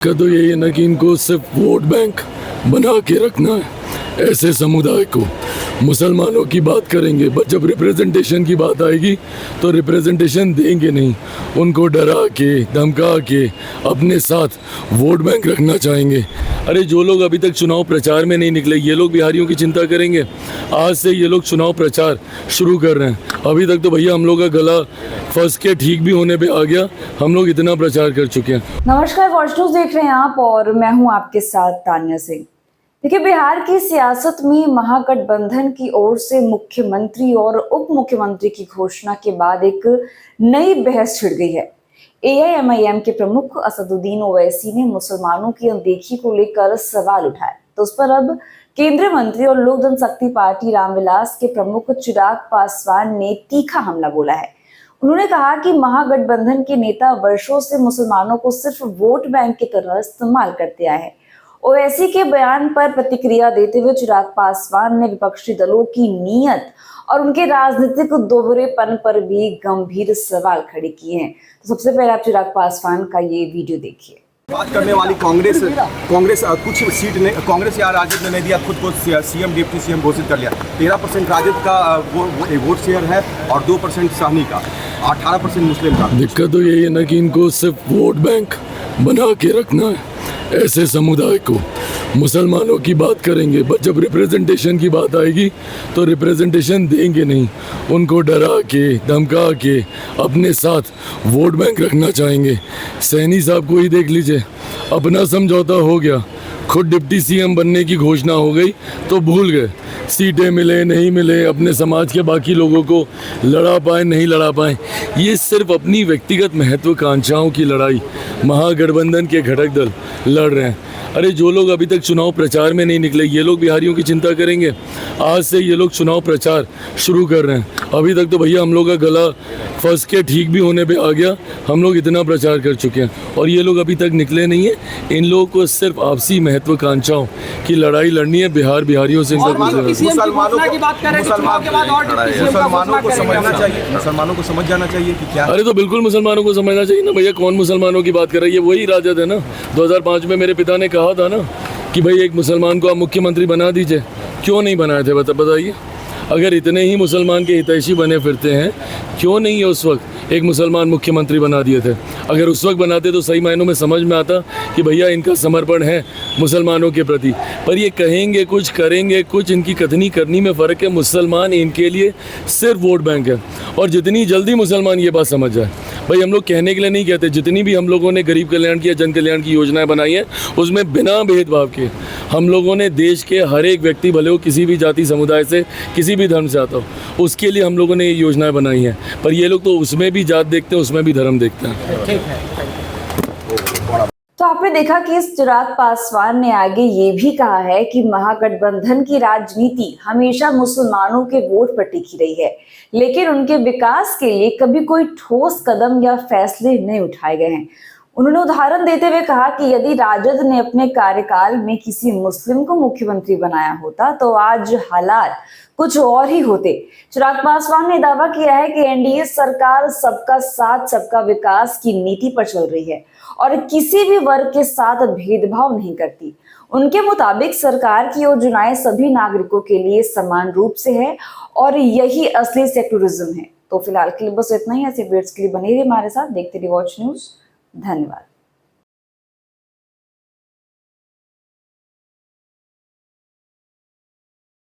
का तो यही है ना कि इनको सिर्फ वोट बैंक बना के रखना है। ऐसे समुदाय को मुसलमानों की बात करेंगे, बट जब रिप्रेजेंटेशन की बात आएगी तो रिप्रेजेंटेशन देंगे नहीं। उनको डरा के धमका के अपने साथ वोट बैंक रखना चाहेंगे। अरे जो लोग अभी तक चुनाव प्रचार में नहीं निकले, ये लोग बिहारियों की चिंता करेंगे। आज से ये लोग चुनाव प्रचार शुरू कर रहे हैं। अभी तक तो भैया हम लोग का गला फंस के ठीक भी होने पे आ गया। हम लोग इतना प्रचार कर चुके हैं। नमस्कार, वॉच न्यूज देख रहे हैं आप और मैं हूं आपके साथ तान्या सिंह। देखिए, बिहार की सियासत में महागठबंधन की ओर से मुख्यमंत्री और उप मुख्यमंत्री की घोषणा के बाद एक नई बहस छिड़ गई है। एआईएमआईएम के प्रमुख असदुद्दीन ओवैसी ने मुसलमानों की अनदेखी को लेकर सवाल उठाए, तो उस पर अब केंद्रीय मंत्री और लोक जनशक्ति पार्टी रामविलास के प्रमुख चिराग पासवान ने तीखा हमला बोला है। उन्होंने कहा कि महागठबंधन के नेता वर्षों से मुसलमानों को सिर्फ वोट बैंक की तरह इस्तेमाल करते आए हैं। ओवैसी के बयान पर प्रतिक्रिया देते हुए चिराग पासवान ने विपक्षी दलों की नीयत और उनके राजनीतिक दोहरेपन पर भी गंभीर सवाल खड़े किए हैं। तो सबसे पहले आप चिराग पासवान का ये वीडियो देखिए। बात करने वाली कांग्रेस कुछ सीट ने कांग्रेस या राजद ने नहीं दिया, खुद को सीएम डिप्टी सीएम घोषित कर लिया। 13% राजद का वोट शेयर है और 2% सहनी का, 18% मुस्लिम का। दिक्कत तो यही है ना कि इनको सिर्फ वोट बैंक बना के रखना है। ऐसे समुदाय को मुसलमानों की बात करेंगे, बट जब रिप्रेजेंटेशन की बात आएगी तो रिप्रेजेंटेशन देंगे नहीं। उनको डरा के धमका के अपने साथ वोट बैंक रखना चाहेंगे। सैनी साहब को ही देख लीजिए, अपना समझौता हो गया, खुद डिप्टी सीएम बनने की घोषणा हो गई तो भूल गए। सीटें मिले नहीं मिले, अपने समाज के बाकी लोगों को लड़ा पाए नहीं लड़ा पाए। ये सिर्फ अपनी व्यक्तिगत महत्वाकांक्षाओं की लड़ाई महागठबंधन के घटक दल लड़ रहे हैं। अरे जो लोग अभी तक चुनाव प्रचार में नहीं निकले, ये लोग बिहारियों की चिंता करेंगे। आज से ये लोग चुनाव प्रचार शुरू कर रहे हैं। अभी तक तो भैया हम लोग का गला फंस के ठीक भी होने पे आ गया। हम लोग इतना प्रचार कर चुके हैं और ये लोग अभी तक निकले नहीं है। इन लोगों को सिर्फ आपसी महत्वाकांक्षाओं की लड़ाई लड़नी है। बिहारियों से इनका मुसलमानों को समझ जाना चाहिए कि क्या। अरे तो बिल्कुल मुसलमानों को समझना चाहिए ना भैया। कौन मुसलमानों की बात कर रही है? वही राजद है ना। 2005 में मेरे पिता ने कहा था ना कि भाई एक मुसलमान को आप मुख्यमंत्री बना दीजिए। क्यों नहीं बनाए थे बताइए? अगर इतने ही मुसलमान के हितैषी बने फिरते हैं, क्यों नहीं उस वक्त एक मुसलमान मुख्यमंत्री बना दिए थे? अगर उस वक्त बनाते तो सही मायनों में समझ में आता कि भैया इनका समर्पण है मुसलमानों के प्रति। पर ये कहेंगे कुछ, करेंगे कुछ, इनकी कथनी करनी में फ़र्क है। मुसलमान इनके लिए सिर्फ वोट बैंक है। और जितनी जल्दी मुसलमान ये बात समझ जाए, भाई हम लोग कहने के लिए नहीं कहते, जितनी भी हम लोगों ने गरीब कल्याण की या जन कल्याण की योजनाएं बनाई हैं, उसमें बिना भेदभाव के हम लोगों ने देश के हर एक व्यक्ति, भले हो किसी भी जाति समुदाय से, किसी भी धर्म से आता हो, उसके लिए हम लोगों ने ये योजनाएं बनाई हैं। पर ये लोग तो उसमें भी जात देखते हैं, उसमें भी धर्म देखते हैं। तो आपने देखा कि इस चिराग पासवान ने आगे ये भी कहा है कि महागठबंधन की राजनीति हमेशा मुसलमानों के वोट पर टिकी रही है, लेकिन उनके विकास के लिए कभी कोई ठोस कदम या फैसले नहीं उठाए गए हैं। उन्होंने उदाहरण देते हुए कहा कि यदि राजद ने अपने कार्यकाल में किसी मुस्लिम को मुख्यमंत्री बनाया होता तो आज हालात कुछ और ही होते। चिराग पासवान ने दावा किया है कि एनडीए सरकार सबका साथ सबका विकास की नीति पर चल रही है और किसी भी वर्ग के साथ भेदभाव नहीं करती। उनके मुताबिक सरकार की योजनाएं सभी नागरिकों के लिए समान रूप से है और यही असली सेक्युलरिज्म है। तो फिलहाल के लिए बस इतना ही। ऐसे अपडेट्स के लिए बने रहिए हमारे साथ, देखते रहिए वॉच न्यूज। धन्यवाद।